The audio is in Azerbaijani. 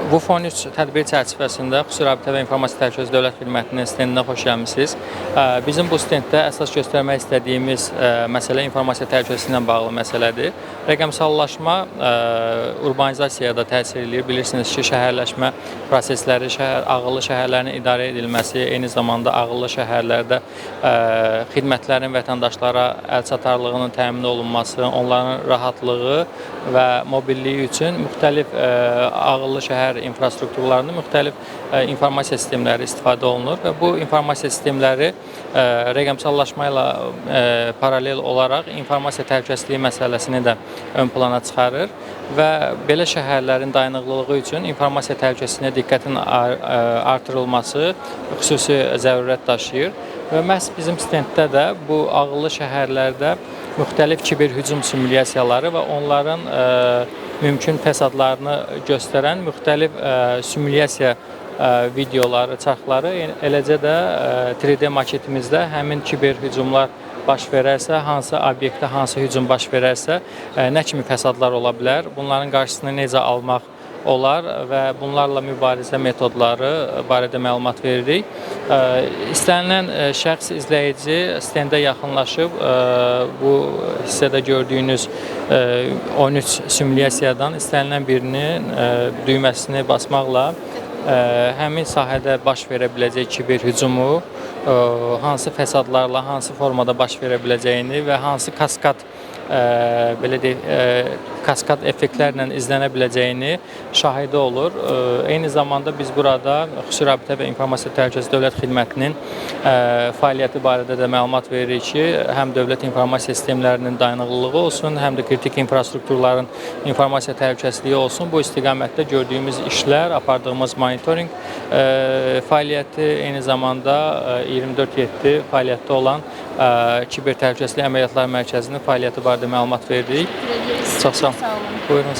WUFON 3 tədbir çərçivəsində Xüsusi Rabitə və İnformasiya Təhlükəsizliyi Dövlət Xidmətinin stendinə xoş gəlmisiniz. Bizim bu stenddə əsas göstərmək istədiyimiz məsələ informasiya təhlükəsizliyi ilə bağlı məsələdir. Rəqəmsallaşma urbanizasiyaya da təsir edir. Bilirsiniz ki, şəhərləşmə prosesləri, ağıllı şəhərlərin idarə edilməsi, eyni zamanda ağıllı şəhərlərdə xidmətlərin vətəndaşlara əlçatarlığının təmin olunması, onların rahatlığı və mobilliyi üçün müxtəlif ağıllı şəhər infrastrukturlarında müxtəlif informasiya sistemləri istifadə olunur və bu informasiya sistemləri rəqəmsallaşma ilə paralel olaraq informasiya təhlükəsizliyi məsələsini də ön plana çıxarır və belə şəhərlərin dayanıqlılığı üçün informasiya təhlükəsizliyinə diqqətin artırılması xüsusi zərurət daşıyır və məhz bizim stenddə də bu ağıllı şəhərlərdə müxtəlif kiber hücum simulyasiyaları və onların mümkün fəsadlarını göstərən müxtəlif simulyasiya videoları, çarxları, eləcə də 3D maketimizdə həmin kiber hücumlar baş verərsə, hansı obyektdə hansı hücum baş verərsə, nə kimi fəsadlar ola bilər, bunların qarşısını necə almaq olar və bunlarla mübarizə metodları barədə məlumat veririk. İstənilən şəxs, izləyici stendə yaxınlaşıb bu hissədə gördüyünüz 13 simulyasiyadan istənilən birinin düyməsini basmaqla həmin sahədə baş verə biləcək kiber hücumu, hansı fəsadlarla, hansı formada baş verə biləcəyini və hansı kaskad belə deyək, kaskad effektlərlə izlənə biləcəyini şahidi olur. Eyni zamanda biz burada Xüsusi Rabitə və İnformasiya Təhlükəsizliyi Dövlət Xidmətinin fəaliyyəti barədə də məlumat veririk ki, həm dövlət informasiya sistemlərinin dayanıqlılığı olsun, həm də kritik infrastrukturların informasiya təhlükəsizliyi olsun. Bu istiqamətdə gördüyümüz işlər, apardığımız monitorinq fəaliyyəti, eyni zamanda 24/7 fəaliyyətdə olan Kiber Təhlükəsizlik Əməliyyatlar Mərkəzinin fəaliyyəti barədə məlumat veririk. Çox sağ olun. Buyurun.